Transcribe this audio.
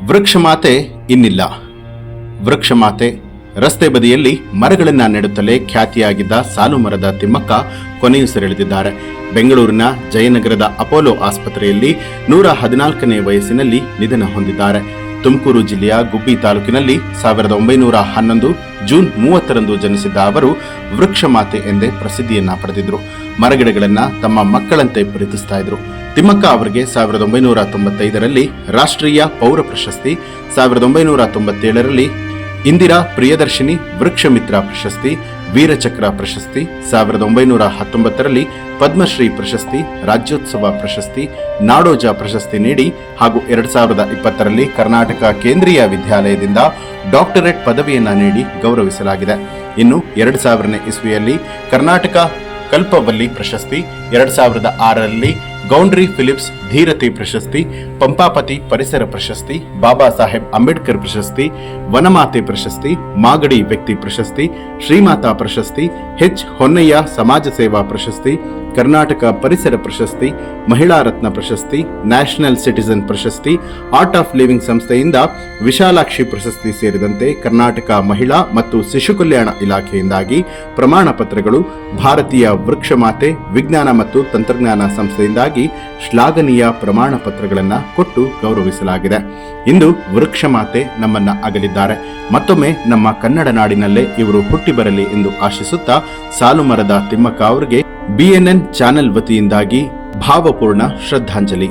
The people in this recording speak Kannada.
ವೃಕ್ಷಮಾತೆ ಇನ್ನಿಲ್ಲ. ವೃಕ್ಷಮಾತೆ ರಸ್ತೆ ಬದಿಯಲ್ಲಿ ಮರಗಳನ್ನು ನೆಡುತ್ತಲೇ ಖ್ಯಾತಿಯಾಗಿದ್ದ ಸಾಲು ಮರದ ತಿಮ್ಮಕ್ಕ ಕೊನೆಯುಸಿರೆಳೆದಿದ್ದಾರೆ. ಬೆಂಗಳೂರಿನ ಜಯನಗರದ ಅಪೋಲೋ ಆಸ್ಪತ್ರೆಯಲ್ಲಿ 114ನೇ ವಯಸ್ಸಿನಲ್ಲಿ ನಿಧನ ಹೊಂದಿದ್ದಾರೆ. ತುಮಕೂರು ಜಿಲ್ಲೆಯ ಗುಬ್ಬಿ ತಾಲೂಕಿನಲ್ಲಿ 1911 ಜೂನ್ 30ರಂದು ಜನಿಸಿದ್ದ ಅವರು ವೃಕ್ಷಮಾತೆ ಎಂದೇ ಪ್ರಸಿದ್ಧಿಯನ್ನ ಪಡೆದಿದ್ರು. ಮರಗಿಡಗಳನ್ನ ತಮ್ಮ ಮಕ್ಕಳಂತೆ ಪ್ರೀತಿಸ್ತಾ ಇದ್ರು. ತಿಮ್ಮಕ್ಕ ಅವರಿಗೆ 1995ರಲ್ಲಿ ರಾಷ್ಟ್ರೀಯ ಪೌರ ಪ್ರಶಸ್ತಿ, 1997ರಲ್ಲಿ ಇಂದಿರಾ ಪ್ರಿಯದರ್ಶಿನಿ ವೃಕ್ಷ ಮಿತ್ರ ಪ್ರಶಸ್ತಿ, ವೀರಚಕ್ರ ಪ್ರಶಸ್ತಿ, 1919ರಲ್ಲಿ ಪದ್ಮಶ್ರೀ ಪ್ರಶಸ್ತಿ, ರಾಜ್ಯೋತ್ಸವ ಪ್ರಶಸ್ತಿ, ನಾಡೋಜ ಪ್ರಶಸ್ತಿ ನೀಡಿ ಹಾಗೂ 2020ರಲ್ಲಿ ಕರ್ನಾಟಕ ಕೇಂದ್ರೀಯ ವಿದ್ಯಾಲಯದಿಂದ ಡಾಕ್ಟರೇಟ್ ಪದವಿಯನ್ನ ನೀಡಿ ಗೌರವಿಸಲಾಗಿದೆ. ಇನ್ನು 2000ನೇ ಇಸ್ವಿಯಲ್ಲಿ ಕರ್ನಾಟಕ ಕಲ್ಪವಲ್ಲಿ ಪ್ರಶಸ್ತಿ, 2006ರಲ್ಲಿ ಗೌಂಡ್ರಿ ಫಿಲಿಪ್ಸ್ ಧೀರತೆ ಪ್ರಶಸ್ತಿ, ಪಂಪಾಪತಿ ಪರಿಸರ ಪ್ರಶಸ್ತಿ, ಬಾಬಾ ಸಾಹೇಬ್ ಅಂಬೇಡ್ಕರ್ ಪ್ರಶಸ್ತಿ, ವನಮಾತೆ ಪ್ರಶಸ್ತಿ, ಮಾಗಡಿ ವ್ಯಕ್ತಿ ಪ್ರಶಸ್ತಿ, ಶ್ರೀಮಾತಾ ಪ್ರಶಸ್ತಿ, ಎಚ್ ಹೊನ್ನಯ್ಯ ಸಮಾಜ ಸೇವಾ ಪ್ರಶಸ್ತಿ, ಕರ್ನಾಟಕ ಪರಿಸರ ಪ್ರಶಸ್ತಿ, ಮಹಿಳಾ ರತ್ನ ಪ್ರಶಸ್ತಿ, ನ್ಯಾಷನಲ್ ಸಿಟಿಜನ್ ಪ್ರಶಸ್ತಿ, ಆರ್ಟ್ ಆಫ್ ಲಿವಿಂಗ್ ಸಂಸ್ಥೆಯಿಂದ ವಿಶಾಲಾಕ್ಷಿ ಪ್ರಶಸ್ತಿ ಸೇರಿದಂತೆ ಕರ್ನಾಟಕ ಮಹಿಳಾ ಮತ್ತು ಶಿಶು ಕಲ್ಯಾಣ ಇಲಾಖೆಯಿಂದಾಗಿ ಪ್ರಮಾಣ ಪತ್ರಗಳು, ಭಾರತೀಯ ವೃಕ್ಷ ಮಾತೆ ವಿಜ್ಞಾನ ಮತ್ತು ತಂತ್ರಜ್ಞಾನ ಸಂಸ್ಥೆಯಿಂದಾಗಿ ಶ್ಲಾಘನೀಯ ಪ್ರಮಾಣ ಪತ್ರಗಳನ್ನು ಕೊಟ್ಟು ಗೌರವಿಸಲಾಗಿದೆ. ಇಂದು ವೃಕ್ಷ ಮಾತೆ ನಮ್ಮನ್ನ ಅಗಲಿದ್ದಾರೆ. ಮತ್ತೊಮ್ಮೆ ನಮ್ಮ ಕನ್ನಡ ನಾಡಿನಲ್ಲೇ ಇವರು ಹುಟ್ಟಿ ಬರಲಿ ಎಂದು ಆಶಿಸುತ್ತಾ ಸಾಲು ಮರದ ತಿಮ್ಮಕ್ಕ ಅವರಿಗೆ BNN ಚಾನೆಲ್ ವತಿಯಿಂದಾಗಿ ಭಾವಪೂರ್ಣ ಶ್ರದ್ಧಾಂಜಲಿ.